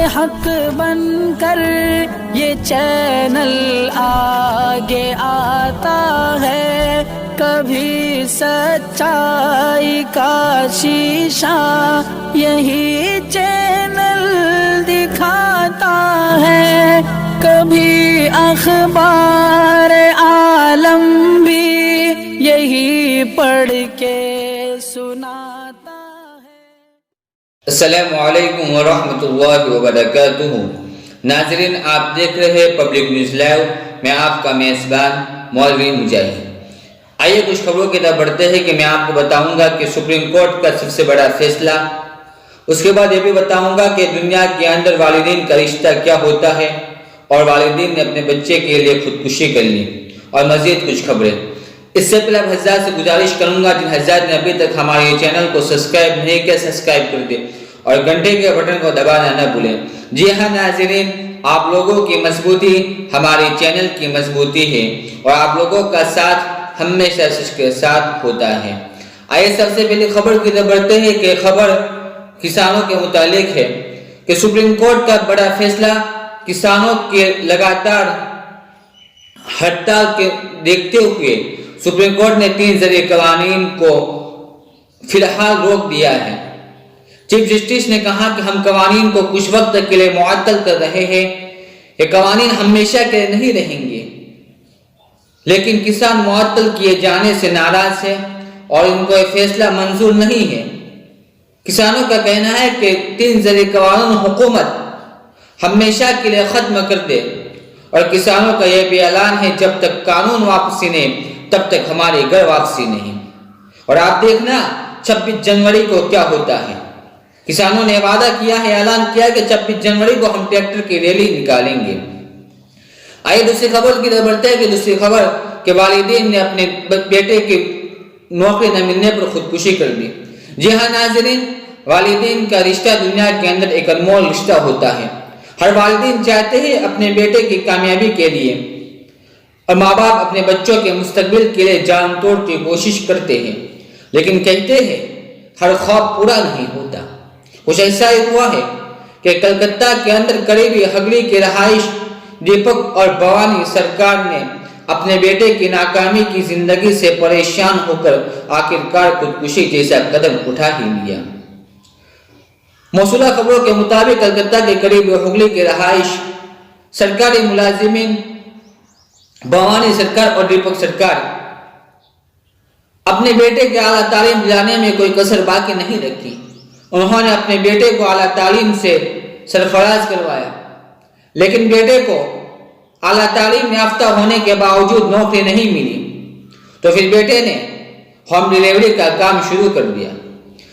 حق بن کر یہ چینل آگے آتا ہے، کبھی سچائی کا شیشہ یہی چینل دکھاتا ہے، کبھی اخبار عالم بھی یہی پڑھ کے سناتا ہے۔ السلام علیکم ورحمۃ اللہ وبرکاتہ۔ ناظرین، آپ دیکھ رہے ہیں پبلک نیوز لائیو، میں آپ کا میزبان مولوی مجاہد۔ آئیے کچھ خبروں کی طرف بڑھتے ہیں کہ میں آپ کو بتاؤں گا کہ سپریم کورٹ کا سب سے بڑا فیصلہ، اس کے بعد یہ بھی بتاؤں گا کہ دنیا کے اندر والدین کا رشتہ کیا ہوتا ہے اور والدین نے اپنے بچے کے لیے خودکشی کر لی، اور مزید کچھ خبریں۔ اس سے پہلے آپ حضرات سے گزارش کروں گا، جن حضرات نے ابھی تک ہمارے چینل کو سبسکرائب نہیں کیا، سبسکرائب کر دیں اور گھنٹے کے بٹن کو دبانا نہ بھولیں۔ جی ہاں ناظرین، آپ لوگوں کی مضبوطی ہمارے چینل کی مضبوطی ہے، اور آپ لوگوں کا ساتھ ہمیشہ اس کے ساتھ ہوتا ہے۔ آئیے سب سے پہلے خبر کی طرف بڑھتے ہیں کہ خبر کسانوں کے متعلق ہے کہ سپریم کورٹ کا بڑا فیصلہ، کسانوں کے لگاتار ہڑتال کے دیکھتے ہوئے سپریم کورٹ نے 3 ذرعی قوانین کو فی الحال روک دیا ہے۔ چیف جسٹس نے کہا کہ ہم قوانین کو کچھ وقت کے لیے معطل کر رہے ہیں، یہ قوانین ہمیشہ کے لیے نہیں رہیں گے، لیکن کسان معطل کیے جانے سے ناراض ہے اور ان کو یہ فیصلہ منظور نہیں ہے۔ کسانوں کا کہنا ہے کہ 3 ذرعی قوانین حکومت ہمیشہ کے لیے ختم کر دے، اور کسانوں کا یہ بھی اعلان ہے جب تک قانون واپسی نہیں تب تک ہماری گھر واپسی نہیں۔ اور آپ دیکھنا 26 جنوری کو کیا ہوتا ہے۔ کسانوں نے وعدہ کیا ہے، اعلان کیا کہ 26 جنوری کو ہم ٹریکٹر کی ریلی نکالیں گے۔ آئیے دوسری خبر کی طرف بڑھتے ہیں کہ دوسری خبر کہ والدین نے اپنے بیٹے کی نوکری نہ ملنے پر خودکشی کر دی۔ جی ہاں ناظرین، والدین کا رشتہ دنیا کے اندر ایک انمول رشتہ ہوتا ہے۔ ہر والدین چاہتے ہیں اپنے بیٹے کی کامیابی کے لیے، اور ماں باپ اپنے بچوں کے مستقبل کے لیے جان توڑ کی کوشش کرتے ہیں، لیکن کہتے ہیں ہر خواب پورا نہیں ہوتا۔ کچھ ایسا ہی ہوا ہے کہ کلکتہ کے اندر قریبی ہگڑی کے رہائش دیپک اور بھوانی سرکار نے اپنے بیٹے کی ناکامی کی زندگی سے پریشان ہو کر آخرکار خودکشی جیسا قدم اٹھا ہی لیا۔ موصولہ خبروں کے مطابق کلکتہ کے قریب ہگلی کے رہائش سرکاری ملازمین بھوانی سرکار اور دیپک سرکار اپنے بیٹے کے اعلیٰ تعلیم دلانے میں کوئی کسر باقی نہیں رکھی۔ انہوں نے اپنے بیٹے کو اعلیٰ تعلیم سے سرفراز کروایا، لیکن بیٹے کو اعلیٰ تعلیم یافتہ ہونے کے باوجود نوکری نہیں ملی، تو پھر بیٹے نے ہوم ڈیلیوری کا کام شروع کر دیا،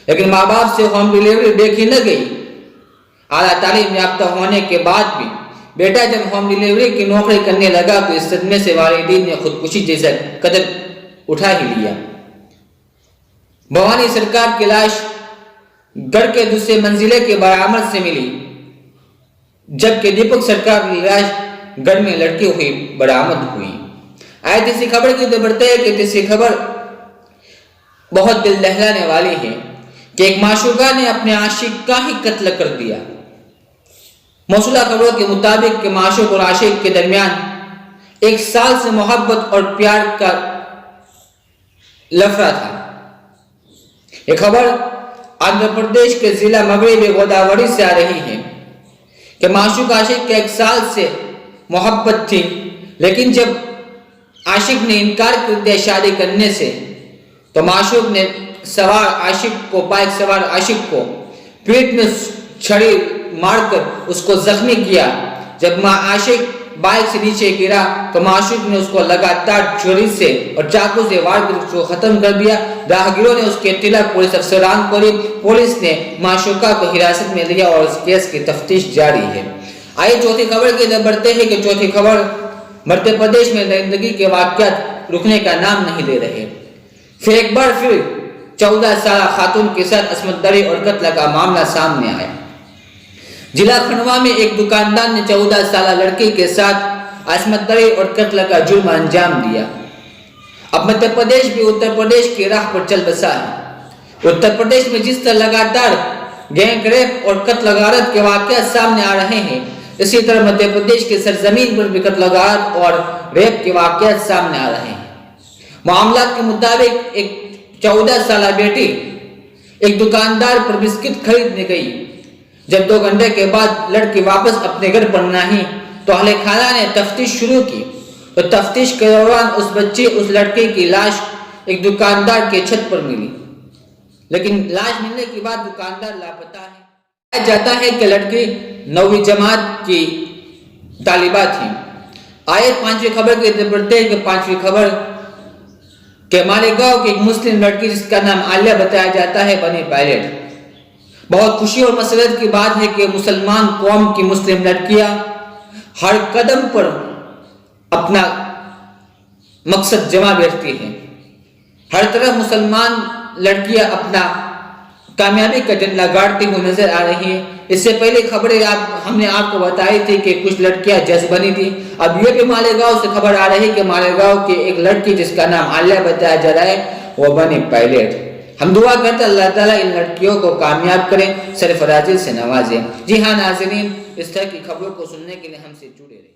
لیکن ماں باپ سے ہوم ڈیلیوری دیکھی نہ گئی۔ اعلیٰ تعلیم یافتہ ہونے کے بعد بھی بیٹا جب ہوم ڈیلیوری کی نوکری کرنے لگا تو اس صدمے سے والدین نے خودکشی جیسا قدم اٹھا ہی لیا۔ بھوانی سرکار کی لاش گھر کے دوسرے منزلے کے برآمد سے ملی، جبکہ دیپک سرکار کی لاش گھر میں لٹکی ہوئی برآمد ہوئی۔ آئے تیسری خبر کی طرف بڑھتے ہیں کہ تیسری خبر بہت دل دہلانے والی ہے کہ ایک معشوقہ نے اپنے عاشق کا ہی قتل کر دیا۔ موصولہ خبروں کے مطابق کہ معشوق اور عاشق کے درمیان 1 سال سے محبت اور پیار کا لفڑا تھا۔ یہ خبر آندھرا پردیش کے ضلع مغربی گوداوری سے آ رہی ہے کہ معشوق عاشق کے 1 سال سے محبت تھی، لیکن جب عاشق نے انکار کر دیا شادی کرنے سے تو معشوق نے بائک سوار عاشق کو پیٹھ میں چھڑی مار کر اس کو زخمی کیا۔ جب عاشق بائک سے نیچے گرا تو معشوق نے اس کو لگاتار چھری سے اور چاقو سے وار کر اس کو ختم کر دیا۔ راہگیروں نے اس کی اطلاع پولیس افسران کو دی، پولیس نے معشوقہ کو حراست میں لیا اور اس کیس کی تفتیش جاری ہے۔ آئیے چوتھی خبر کی طرف بڑھتے ہیں کہ چوتھی خبر مدھیہ پردیش میں درندگی کے واقعات رکنے کا نام نہیں لے رہے۔ پھر ایک بار 14 سالہ خاتون کے ساتھ عصمت دری اور قتل کا معاملہ سامنے آیا۔ ضلع کھنڈوا میں ایک دکاندار نے 14 سالہ لڑکی کے ساتھ عصمت دری اور قتل کا جرم انجام دیا۔ اب مدھیہ پردیش بھی اتر پردیش کی راہ پر چل بسا ہے۔ اتر پردیش میں جس طرح لگاتار گینگ ریپ اور قتل و غارت کے واقعات سامنے آ رہے ہیں۔ اسی طرح مدھیہ پردیش کی سرزمین پر بھی قتل و غارت اور ریپ کے واقعات سامنے آ رہے ہیں۔ معاملات کے مطابق ایک 14 سالہ بیٹی ایک دکاندار پر بسکٹ خریدنے گئی۔ جب 2 گھنٹے کے بعد لڑکی واپس اپنے گھر پر نہ آئی تو اہل خانہ نے تفتیش شروع کی، تو تفتیش کے دوران اس لڑکی کی لاش ایک دکاندار کے چھت پر ملی، لیکن لاش ملنے کے بعد دکاندار لاپتہ ہے۔ کہا جاتا ہے کہ لڑکی 9ویں جماعت کی طالبہ تھی۔ آیت 5ویں خبر کے پڑھتے ہیں کہ 5ویں خبر کہ مالیگاؤں کی ایک مسلم لڑکی جس کا نام عالیہ بتایا جاتا ہے بنی پائلٹ۔ بہت خوشی اور مسرت کی بات ہے کہ مسلمان قوم کی مسلم لڑکیاں ہر قدم پر اپنا مقصد جمع بیٹھتی ہیں۔ ہر طرف مسلمان لڑکیاں اپنا کامیابی کا جھنڈا گاڑتی ہوئی نظر آ رہی ہیں۔ اس سے پہلے خبریں ہم نے آپ کو بتائی تھی کہ کچھ لڑکیاں جج بنی تھی۔ اب یہ بھی مالیگاؤں سے خبر آ رہی ہے کہ مالیگاؤں کی ایک لڑکی جس کا نام عالیہ بتایا جا رہا ہے وہ بنی پائلٹ۔ ہم دعا کرتے ہیں اللہ تعالیٰ ان لڑکیوں کو کامیاب کریں، سرفرازی سے نوازیں۔ جی ہاں ناظرین، اس طرح کی خبروں کو سننے کے لیے ہم سے جڑے رہیں۔